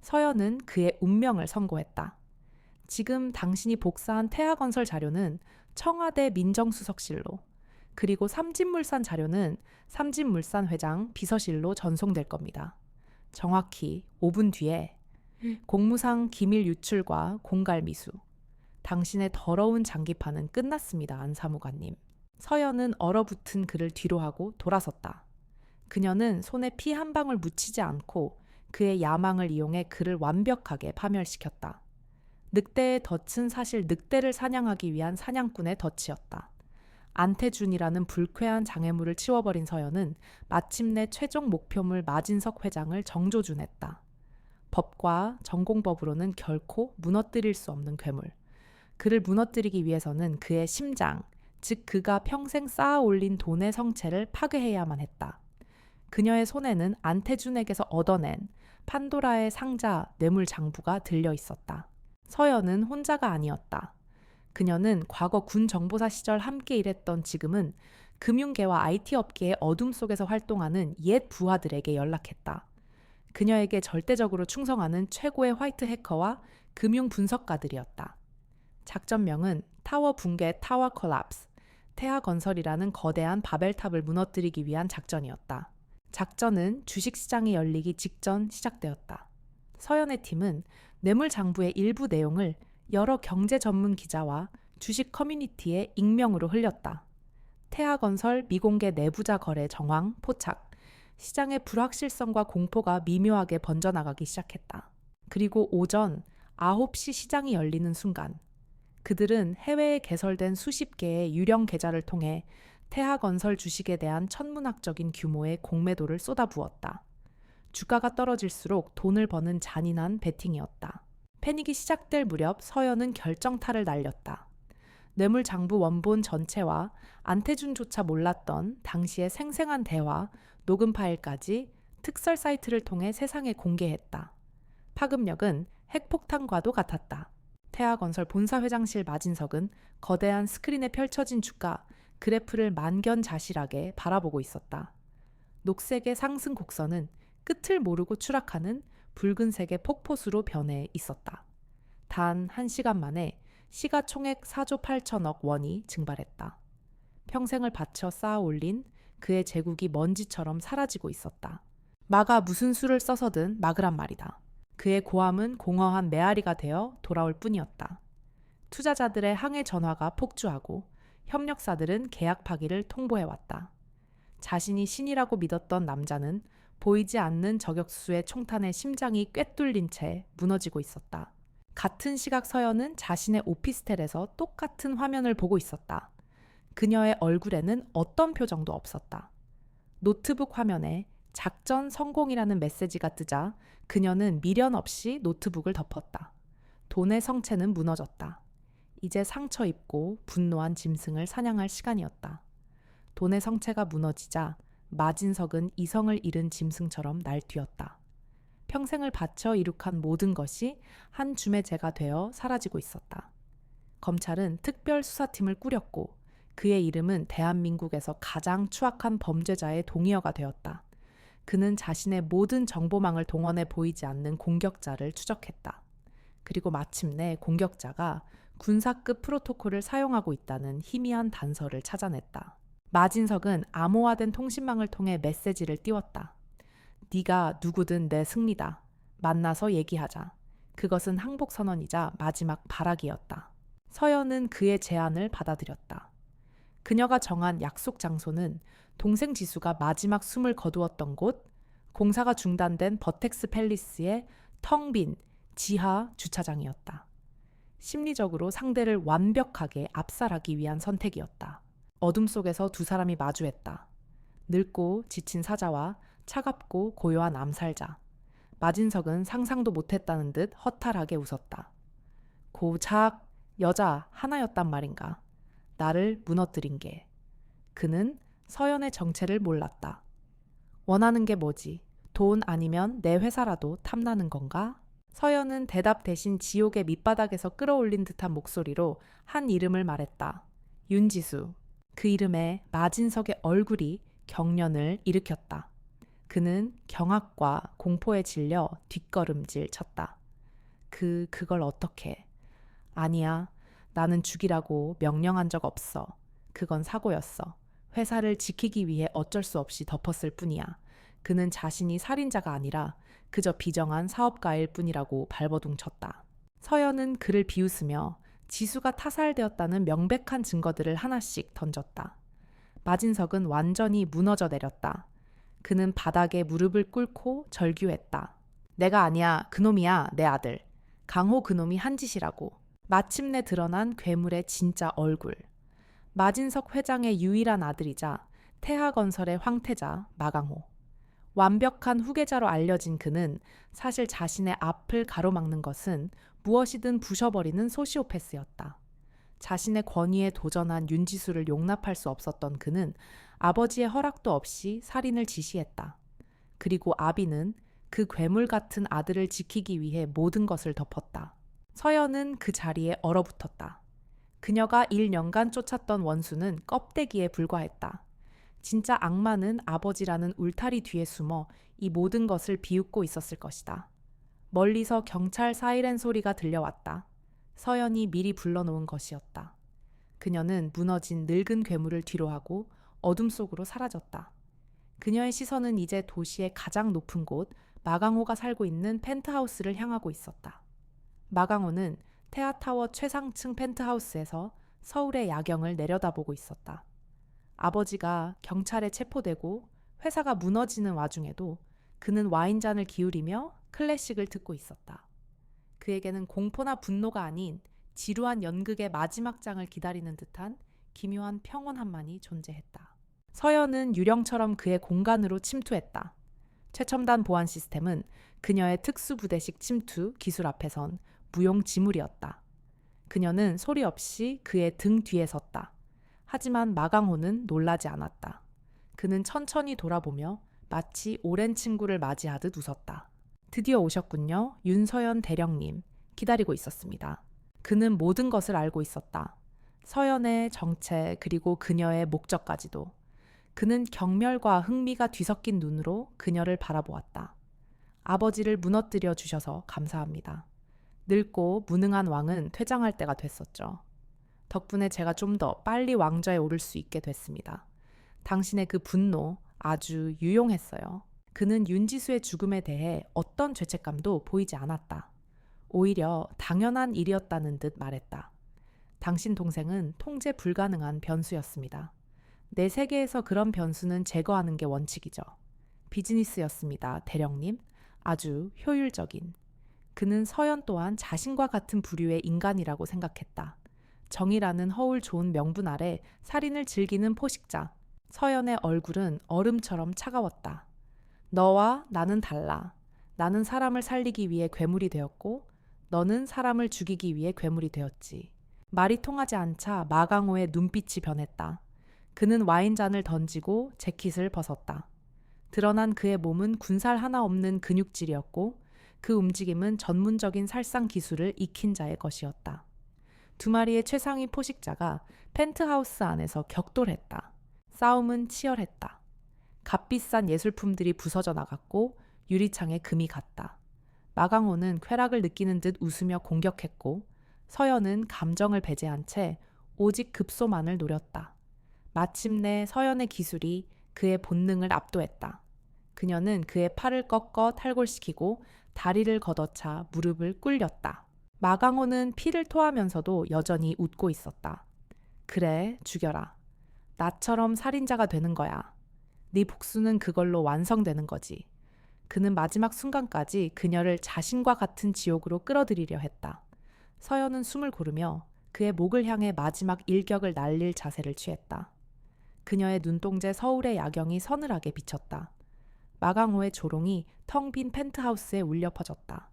서연은 그의 운명을 선고했다. 지금 당신이 복사한 태하건설 자료는 청와대 민정수석실로, 그리고 삼진물산 자료는 삼진물산 회장 비서실로 전송될 겁니다. 정확히 5분 뒤에 공무상 기밀 유출과 공갈미수. 당신의 더러운 장기판은 끝났습니다, 안 사무관님. 서연은 얼어붙은 그를 뒤로 하고 돌아섰다. 그녀는 손에 피 한 방울 묻히지 않고 그의 야망을 이용해 그를 완벽하게 파멸시켰다. 늑대의 덫은 사실 늑대를 사냥하기 위한 사냥꾼의 덫이었다. 안태준이라는 불쾌한 장애물을 치워버린 서연은 마침내 최종 목표물 마진석 회장을 정조준했다. 법과 전공법으로는 결코 무너뜨릴 수 없는 괴물. 그를 무너뜨리기 위해서는 그의 심장, 즉 그가 평생 쌓아 올린 돈의 성체를 파괴해야만 했다. 그녀의 손에는 안태준에게서 얻어낸 판도라의 상자 뇌물 장부가 들려 있었다. 서연은 혼자가 아니었다. 그녀는 과거 군 정보사 시절 함께 일했던 지금은 금융계와 IT 업계의 어둠 속에서 활동하는 옛 부하들에게 연락했다. 그녀에게 절대적으로 충성하는 최고의 화이트 해커와 금융 분석가들이었다. 작전명은 타워 붕괴 타워 콜랩스, 태하건설이라는 거대한 바벨탑을 무너뜨리기 위한 작전이었다. 작전은 주식시장이 열리기 직전 시작되었다. 서연의 팀은 뇌물장부의 일부 내용을 여러 경제 전문 기자와 주식 커뮤니티에 익명으로 흘렸다. 태하건설 미공개 내부자 거래 정황 포착, 시장의 불확실성과 공포가 미묘하게 번져나가기 시작했다. 그리고 오전 9시 시장이 열리는 순간 그들은 해외에 개설된 수십 개의 유령 계좌를 통해 태하건설 주식에 대한 천문학적인 규모의 공매도를 쏟아부었다. 주가가 떨어질수록 돈을 버는 잔인한 베팅이었다. 패닉이 시작될 무렵 서연은 결정타를 날렸다. 뇌물장부 원본 전체와 안태준조차 몰랐던 당시의 생생한 대화, 녹음 파일까지 특설 사이트를 통해 세상에 공개했다. 파급력은 핵폭탄과도 같았다. 태하건설 본사 회장실 마진석은 거대한 스크린에 펼쳐진 주가, 그래프를 만견자실하게 바라보고 있었다. 녹색의 상승 곡선은 끝을 모르고 추락하는 붉은색의 폭포수로 변해 있었다. 단 1시간 만에 시가총액 4조 8천억 원이 증발했다. 평생을 바쳐 쌓아 올린 그의 제국이 먼지처럼 사라지고 있었다. 마가 무슨 수를 써서든 막으란 말이다. 그의 고함은 공허한 메아리가 되어 돌아올 뿐이었다. 투자자들의 항해 전화가 폭주하고 협력사들은 계약 파기를 통보해왔다. 자신이 신이라고 믿었던 남자는 보이지 않는 저격수의 총탄에 심장이 꿰뚫린 채 무너지고 있었다. 같은 시각 서연은 자신의 오피스텔에서 똑같은 화면을 보고 있었다. 그녀의 얼굴에는 어떤 표정도 없었다. 노트북 화면에 작전 성공이라는 메시지가 뜨자 그녀는 미련 없이 노트북을 덮었다. 돈의 성체는 무너졌다. 이제 상처 입고 분노한 짐승을 사냥할 시간이었다. 돈의 성체가 무너지자 마진석은 이성을 잃은 짐승처럼 날뛰었다. 평생을 바쳐 이룩한 모든 것이 한 줌의 재가 되어 사라지고 있었다. 검찰은 특별수사팀을 꾸렸고 그의 이름은 대한민국에서 가장 추악한 범죄자의 동의어가 되었다. 그는 자신의 모든 정보망을 동원해 보이지 않는 공격자를 추적했다. 그리고 마침내 공격자가 군사급 프로토콜을 사용하고 있다는 희미한 단서를 찾아냈다. 마진석은 암호화된 통신망을 통해 메시지를 띄웠다. 네가 누구든 내 승리다. 만나서 얘기하자. 그것은 항복선언이자 마지막 발악이었다. 서연은 그의 제안을 받아들였다. 그녀가 정한 약속 장소는 동생 지수가 마지막 숨을 거두었던 곳, 공사가 중단된 버텍스 팰리스의 텅 빈 지하 주차장이었다. 심리적으로 상대를 완벽하게 압살하기 위한 선택이었다. 어둠 속에서 두 사람이 마주했다. 늙고 지친 사자와 차갑고 고요한 암살자. 마진석은 상상도 못했다는 듯 허탈하게 웃었다. 고작 여자 하나였단 말인가. 나를 무너뜨린 게. 그는 서연의 정체를 몰랐다. 원하는 게 뭐지? 돈 아니면 내 회사라도 탐나는 건가? 서연은 대답 대신 지옥의 밑바닥에서 끌어올린 듯한 목소리로 한 이름을 말했다. 윤지수. 그 이름에 마진석의 얼굴이 경련을 일으켰다. 그는 경악과 공포에 질려 뒷걸음질 쳤다. 그걸 어떻게? 아니야. 나는 죽이라고 명령한 적 없어. 그건 사고였어. 회사를 지키기 위해 어쩔 수 없이 덮었을 뿐이야. 그는 자신이 살인자가 아니라 그저 비정한 사업가일 뿐이라고 발버둥 쳤다. 서연은 그를 비웃으며 지수가 타살되었다는 명백한 증거들을 하나씩 던졌다. 마진석은 완전히 무너져 내렸다. 그는 바닥에 무릎을 꿇고 절규했다. 내가 아니야. 그놈이야. 내 아들. 강호 그놈이 한 짓이라고. 마침내 드러난 괴물의 진짜 얼굴. 마진석 회장의 유일한 아들이자 태하건설의 황태자 마강호. 완벽한 후계자로 알려진 그는 사실 자신의 앞을 가로막는 것은 무엇이든 부셔버리는 소시오패스였다. 자신의 권위에 도전한 윤지수를 용납할 수 없었던 그는 아버지의 허락도 없이 살인을 지시했다. 그리고 아비는 그 괴물 같은 아들을 지키기 위해 모든 것을 덮었다. 서연은 그 자리에 얼어붙었다. 그녀가 1년간 쫓았던 원수는 껍데기에 불과했다. 진짜 악마는 아버지라는 울타리 뒤에 숨어 이 모든 것을 비웃고 있었을 것이다. 멀리서 경찰 사이렌 소리가 들려왔다. 서연이 미리 불러놓은 것이었다. 그녀는 무너진 늙은 괴물을 뒤로하고 어둠 속으로 사라졌다. 그녀의 시선은 이제 도시의 가장 높은 곳 마강호가 살고 있는 펜트하우스를 향하고 있었다. 마강호는 태아타워 최상층 펜트하우스에서 서울의 야경을 내려다보고 있었다. 아버지가 경찰에 체포되고 회사가 무너지는 와중에도 그는 와인잔을 기울이며 클래식을 듣고 있었다. 그에게는 공포나 분노가 아닌 지루한 연극의 마지막 장을 기다리는 듯한 기묘한 평온함만이 존재했다. 서연은 유령처럼 그의 공간으로 침투했다. 최첨단 보안 시스템은 그녀의 특수부대식 침투 기술 앞에선 무용지물이었다. 그녀는 소리 없이 그의 등 뒤에 섰다. 하지만 마강호는 놀라지 않았다. 그는 천천히 돌아보며 마치 오랜 친구를 맞이하듯 웃었다. 드디어 오셨군요. 윤서연 대령님. 기다리고 있었습니다. 그는 모든 것을 알고 있었다. 서연의 정체 그리고 그녀의 목적까지도. 그는 경멸과 흥미가 뒤섞인 눈으로 그녀를 바라보았다. 아버지를 무너뜨려 주셔서 감사합니다. 늙고 무능한 왕은 퇴장할 때가 됐었죠. 덕분에 제가 좀 더 빨리 왕좌에 오를 수 있게 됐습니다. 당신의 그 분노 아주 유용했어요. 그는 윤지수의 죽음에 대해 어떤 죄책감도 보이지 않았다. 오히려 당연한 일이었다는 듯 말했다. 당신 동생은 통제 불가능한 변수였습니다. 내 세계에서 그런 변수는 제거하는 게 원칙이죠. 비즈니스였습니다, 대령님. 아주 효율적인. 그는 서연 또한 자신과 같은 부류의 인간이라고 생각했다. 정의라는 허울 좋은 명분 아래 살인을 즐기는 포식자. 서연의 얼굴은 얼음처럼 차가웠다. 너와 나는 달라. 나는 사람을 살리기 위해 괴물이 되었고 너는 사람을 죽이기 위해 괴물이 되었지. 말이 통하지 않자 마강호의 눈빛이 변했다. 그는 와인잔을 던지고 재킷을 벗었다. 드러난 그의 몸은 군살 하나 없는 근육질이었고 그 움직임은 전문적인 살상 기술을 익힌 자의 것이었다. 두 마리의 최상위 포식자가 펜트하우스 안에서 격돌했다. 싸움은 치열했다. 값비싼 예술품들이 부서져 나갔고 유리창에 금이 갔다. 마강호는 쾌락을 느끼는 듯 웃으며 공격했고 서연은 감정을 배제한 채 오직 급소만을 노렸다. 마침내 서연의 기술이 그의 본능을 압도했다. 그녀는 그의 팔을 꺾어 탈골시키고 다리를 걷어차 무릎을 꿇렸다. 마강호는 피를 토하면서도 여전히 웃고 있었다. 그래, 죽여라. 나처럼 살인자가 되는 거야. 네 복수는 그걸로 완성되는 거지. 그는 마지막 순간까지 그녀를 자신과 같은 지옥으로 끌어들이려 했다. 서연은 숨을 고르며 그의 목을 향해 마지막 일격을 날릴 자세를 취했다. 그녀의 눈동자 서울의 야경이 서늘하게 비쳤다. 마강호의 조롱이 텅 빈 펜트하우스에 울려 퍼졌다.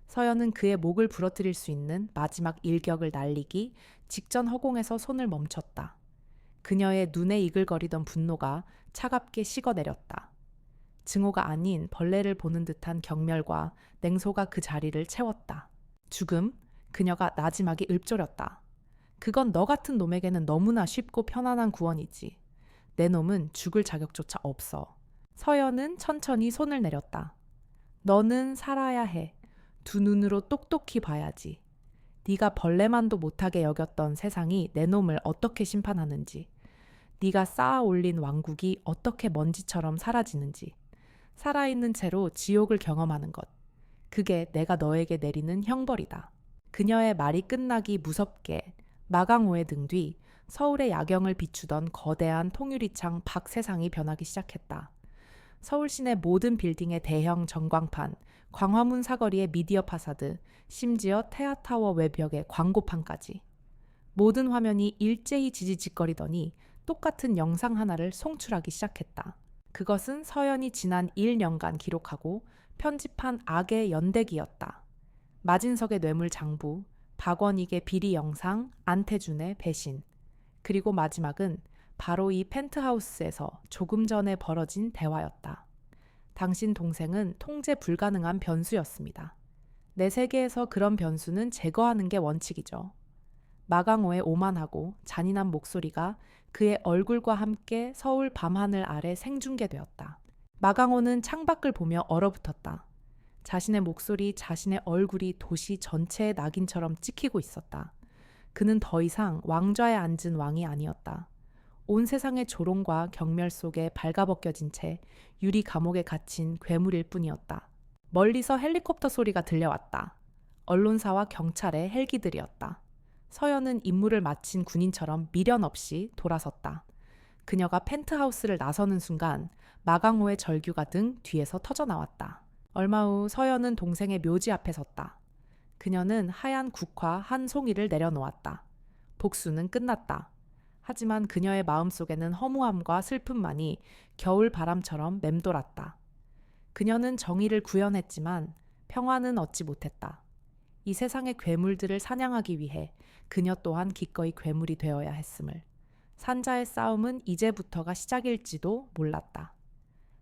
서연은 그의 목을 부러뜨릴 수 있는 마지막 일격을 날리기 직전 허공에서 손을 멈췄다. 그녀의 눈에 이글거리던 분노가 차갑게 식어내렸다. 증오가 아닌 벌레를 보는 듯한 경멸과 냉소가 그 자리를 채웠다. 죽음, 그녀가 나지막이 읊조렸다. 그건 너 같은 놈에게는 너무나 쉽고 편안한 구원이지. 내 놈은 죽을 자격조차 없어. 서연은 천천히 손을 내렸다. 너는 살아야 해. 두 눈으로 똑똑히 봐야지. 네가 벌레만도 못하게 여겼던 세상이 내 놈을 어떻게 심판하는지. 네가 쌓아 올린 왕국이 어떻게 먼지처럼 사라지는지. 살아있는 채로 지옥을 경험하는 것. 그게 내가 너에게 내리는 형벌이다. 그녀의 말이 끝나기 무섭게 마강호의 등 뒤 서울의 야경을 비추던 거대한 통유리창 밖 세상이 변하기 시작했다. 서울 시내 모든 빌딩의 대형 전광판, 광화문 사거리의 미디어 파사드, 심지어 테아타워 외벽의 광고판까지. 모든 화면이 일제히 지지직거리더니 똑같은 영상 하나를 송출하기 시작했다. 그것은 서연이 지난 1년간 기록하고 편집한 악의 연대기였다. 마진석의 뇌물 장부, 박원익의 비리 영상, 안태준의 배신. 그리고 마지막은 바로 이 펜트하우스에서 조금 전에 벌어진 대화였다. 당신 동생은 통제 불가능한 변수였습니다. 내 세계에서 그런 변수는 제거하는 게 원칙이죠. 마강호의 오만하고 잔인한 목소리가 그의 얼굴과 함께 서울 밤하늘 아래 생중계되었다. 마강호는 창밖을 보며 얼어붙었다. 자신의 목소리, 자신의 얼굴이 도시 전체의 낙인처럼 찍히고 있었다. 그는 더 이상 왕좌에 앉은 왕이 아니었다. 온 세상의 조롱과 경멸 속에 발가벗겨진 채 유리 감옥에 갇힌 괴물일 뿐이었다. 멀리서 헬리콥터 소리가 들려왔다. 언론사와 경찰의 헬기들이었다. 서연은 임무를 마친 군인처럼 미련 없이 돌아섰다. 그녀가 펜트하우스를 나서는 순간 마강호의 절규가 등 뒤에서 터져나왔다. 얼마 후 서연은 동생의 묘지 앞에 섰다. 그녀는 하얀 국화 한 송이를 내려놓았다. 복수는 끝났다. 하지만 그녀의 마음속에는 허무함과 슬픔만이 겨울 바람처럼 맴돌았다. 그녀는 정의를 구현했지만 평화는 얻지 못했다. 이 세상의 괴물들을 사냥하기 위해 그녀 또한 기꺼이 괴물이 되어야 했음을. 산자의 싸움은 이제부터가 시작일지도 몰랐다.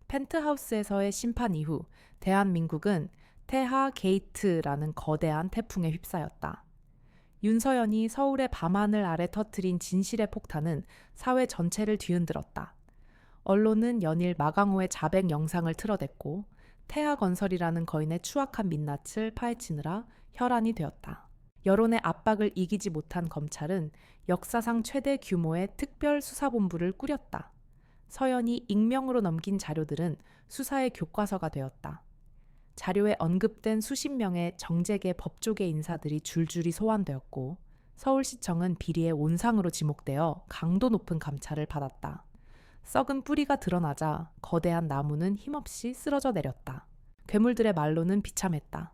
펜트하우스에서의 심판 이후 대한민국은 태하 게이트라는 거대한 태풍에 휩싸였다. 윤서연이 서울의 밤하늘 아래 터뜨린 진실의 폭탄은 사회 전체를 뒤흔들었다. 언론은 연일 마강호의 자백 영상을 틀어댔고 태하건설이라는 거인의 추악한 민낯을 파헤치느라 혈안이 되었다. 여론의 압박을 이기지 못한 검찰은 역사상 최대 규모의 특별수사본부를 꾸렸다. 서연이 익명으로 넘긴 자료들은 수사의 교과서가 되었다. 자료에 언급된 수십 명의 정재계 법조계 인사들이 줄줄이 소환되었고 서울시청은 비리의 온상으로 지목되어 강도 높은 감찰을 받았다. 썩은 뿌리가 드러나자 거대한 나무는 힘없이 쓰러져 내렸다. 괴물들의 말로는 비참했다.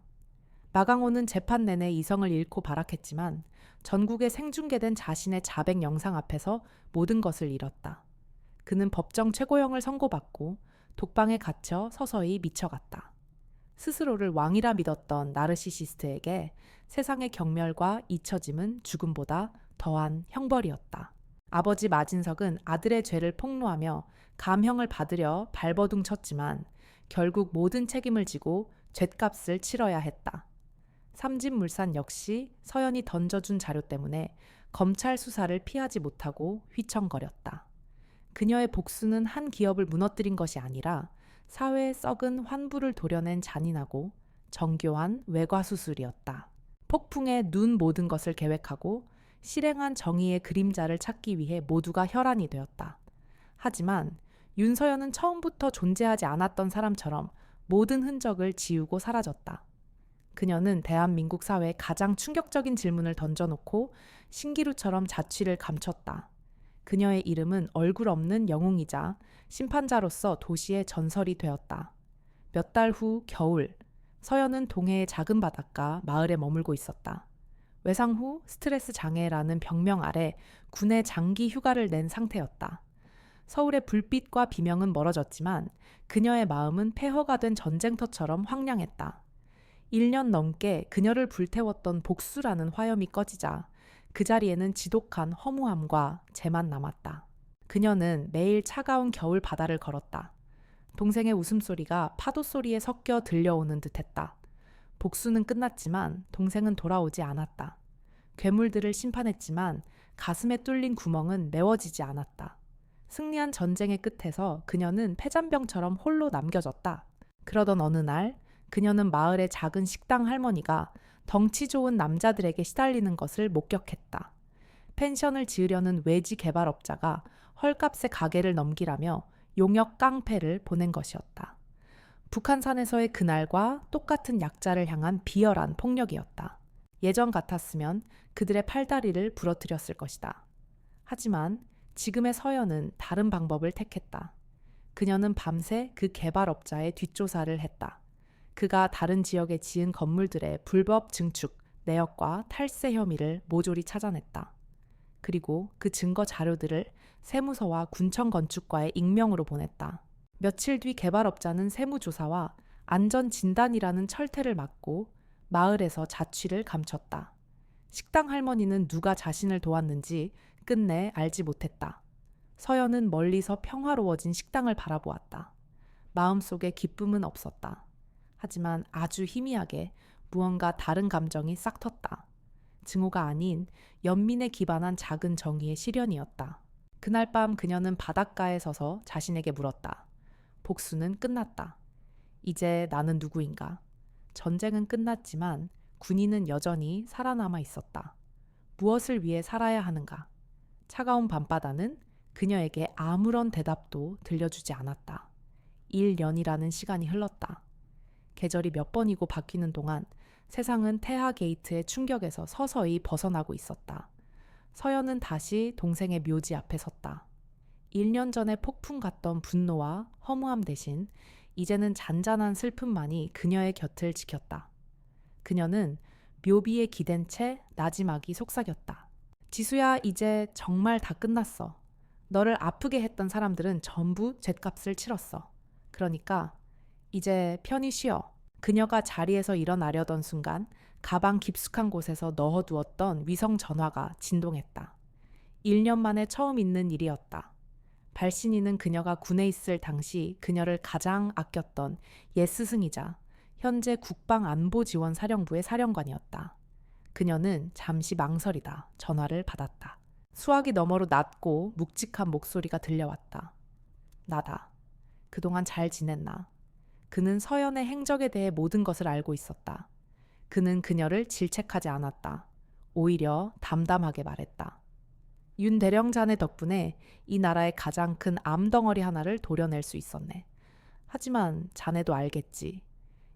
마강호는 재판 내내 이성을 잃고 발악했지만 전국에 생중계된 자신의 자백 영상 앞에서 모든 것을 잃었다. 그는 법정 최고형을 선고받고 독방에 갇혀 서서히 미쳐갔다. 스스로를 왕이라 믿었던 나르시시스트에게 세상의 경멸과 잊혀짐은 죽음보다 더한 형벌이었다. 아버지 마진석은 아들의 죄를 폭로하며 감형을 받으려 발버둥 쳤지만 결국 모든 책임을 지고 죗값을 치러야 했다. 삼진물산 역시 서연이 던져준 자료 때문에 검찰 수사를 피하지 못하고 휘청거렸다. 그녀의 복수는 한 기업을 무너뜨린 것이 아니라 사회에 썩은 환부를 도려낸 잔인하고 정교한 외과수술이었다. 폭풍에 눈 모든 것을 계획하고 실행한 정의의 그림자를 찾기 위해 모두가 혈안이 되었다. 하지만 윤서연은 처음부터 존재하지 않았던 사람처럼 모든 흔적을 지우고 사라졌다. 그녀는 대한민국 사회에 가장 충격적인 질문을 던져놓고 신기루처럼 자취를 감췄다. 그녀의 이름은 얼굴 없는 영웅이자 심판자로서 도시의 전설이 되었다. 몇 달 후 겨울, 서연은 동해의 작은 바닷가 마을에 머물고 있었다. 외상 후 스트레스 장애라는 병명 아래 군에 장기 휴가를 낸 상태였다. 서울의 불빛과 비명은 멀어졌지만 그녀의 마음은 폐허가 된 전쟁터처럼 황량했다. 1년 넘게 그녀를 불태웠던 복수라는 화염이 꺼지자 그 자리에는 지독한 허무함과 재만 남았다. 그녀는 매일 차가운 겨울 바다를 걸었다. 동생의 웃음소리가 파도 소리에 섞여 들려오는 듯했다. 복수는 끝났지만 동생은 돌아오지 않았다. 괴물들을 심판했지만 가슴에 뚫린 구멍은 메워지지 않았다. 승리한 전쟁의 끝에서 그녀는 폐잔병처럼 홀로 남겨졌다. 그러던 어느 날 그녀는 마을의 작은 식당 할머니가 덩치 좋은 남자들에게 시달리는 것을 목격했다. 펜션을 지으려는 외지 개발업자가 헐값에 가게를 넘기라며 용역 깡패를 보낸 것이었다. 북한산에서의 그날과 똑같은 약자를 향한 비열한 폭력이었다. 예전 같았으면 그들의 팔다리를 부러뜨렸을 것이다. 하지만 지금의 서연은 다른 방법을 택했다. 그녀는 밤새 그 개발업자의 뒷조사를 했다. 그가 다른 지역에 지은 건물들의 불법 증축, 내역과 탈세 혐의를 모조리 찾아냈다. 그리고 그 증거 자료들을 세무서와 군청건축과의 익명으로 보냈다. 며칠 뒤 개발업자는 세무조사와 안전진단이라는 철퇴를 맞고 마을에서 자취를 감췄다. 식당 할머니는 누가 자신을 도왔는지 끝내 알지 못했다. 서연은 멀리서 평화로워진 식당을 바라보았다. 마음속에 기쁨은 없었다. 하지만 아주 희미하게 무언가 다른 감정이 싹 텄다. 증오가 아닌 연민에 기반한 작은 정의의 실현이었다. 그날 밤 그녀는 바닷가에 서서 자신에게 물었다. 복수는 끝났다. 이제 나는 누구인가? 전쟁은 끝났지만 군인은 여전히 살아남아 있었다. 무엇을 위해 살아야 하는가? 차가운 밤바다는 그녀에게 아무런 대답도 들려주지 않았다. 1년이라는 시간이 흘렀다. 계절이 몇 번이고 바뀌는 동안 세상은 태하 게이트의 충격에서 서서히 벗어나고 있었다. 서연은 다시 동생의 묘지 앞에 섰다. 1년 전에 폭풍 같던 분노와 허무함 대신 이제는 잔잔한 슬픔만이 그녀의 곁을 지켰다. 그녀는 묘비에 기댄 채 나지막이 속삭였다. 지수야, 이제 정말 다 끝났어. 너를 아프게 했던 사람들은 전부 죗값을 치렀어. 그러니까 이제 편히 쉬어. 그녀가 자리에서 일어나려던 순간 가방 깊숙한 곳에서 넣어두었던 위성 전화가 진동했다. 1년 만에 처음 있는 일이었다. 발신인은 그녀가 군에 있을 당시 그녀를 가장 아꼈던 옛 스승이자 현재 국방안보지원사령부의 사령관이었다. 그녀는 잠시 망설이다 전화를 받았다. 수화기 너머로 낮고 묵직한 목소리가 들려왔다. 나다. 그동안 잘 지냈나? 그는 서연의 행적에 대해 모든 것을 알고 있었다. 그는 그녀를 질책하지 않았다. 오히려 담담하게 말했다. 윤 대령 자네 덕분에 이 나라의 가장 큰 암덩어리 하나를 도려낼 수 있었네. 하지만 자네도 알겠지.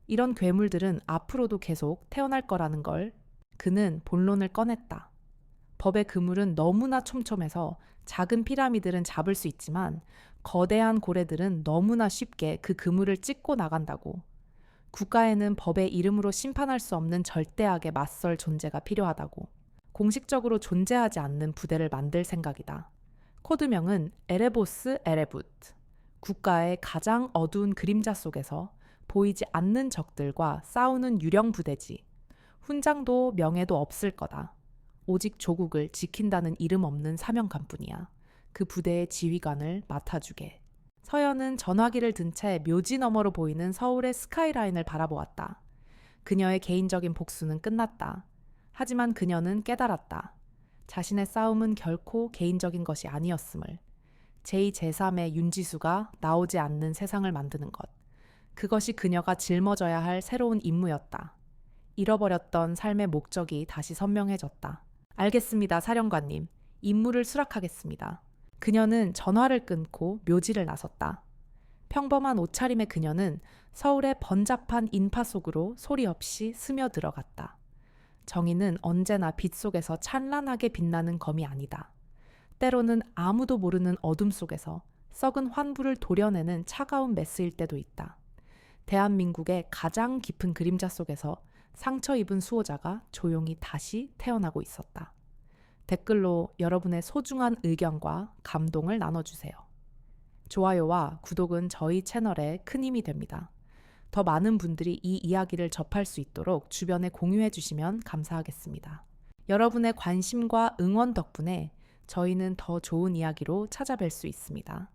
이런 괴물들은 앞으로도 계속 태어날 거라는 걸. 그는 본론을 꺼냈다. 법의 그물은 너무나 촘촘해서 작은 피라미드는 잡을 수 있지만 거대한 고래들은 너무나 쉽게 그 그물을 찢고 나간다고. 국가에는 법의 이름으로 심판할 수 없는 절대악에 맞설 존재가 필요하다고. 공식적으로 존재하지 않는 부대를 만들 생각이다. 코드명은 에레보스 에레붓. 국가의 가장 어두운 그림자 속에서 보이지 않는 적들과 싸우는 유령 부대지. 훈장도 명예도 없을 거다. 오직 조국을 지킨다는 이름 없는 사명감뿐이야. 그 부대의 지휘관을 맡아주게. 서연은 전화기를 든 채 묘지 너머로 보이는 서울의 스카이라인을 바라보았다. 그녀의 개인적인 복수는 끝났다. 하지만 그녀는 깨달았다. 자신의 싸움은 결코 개인적인 것이 아니었음을. 제2, 제3의 윤지수가 나오지 않는 세상을 만드는 것. 그것이 그녀가 짊어져야 할 새로운 임무였다. 잃어버렸던 삶의 목적이 다시 선명해졌다. 알겠습니다, 사령관님. 임무를 수락하겠습니다. 그녀는 전화를 끊고 묘지를 나섰다. 평범한 옷차림의 그녀는 서울의 번잡한 인파 속으로 소리 없이 스며들어갔다. 정의는 언제나 빛 속에서 찬란하게 빛나는 검이 아니다. 때로는 아무도 모르는 어둠 속에서 썩은 환부를 도려내는 차가운 메스일 때도 있다. 대한민국의 가장 깊은 그림자 속에서 상처 입은 수호자가 조용히 다시 태어나고 있었다. 댓글로 여러분의 소중한 의견과 감동을 나눠주세요. 좋아요와 구독은 저희 채널에 큰 힘이 됩니다. 더 많은 분들이 이 이야기를 접할 수 있도록 주변에 공유해 주시면 감사하겠습니다. 여러분의 관심과 응원 덕분에 저희는 더 좋은 이야기로 찾아뵐 수 있습니다.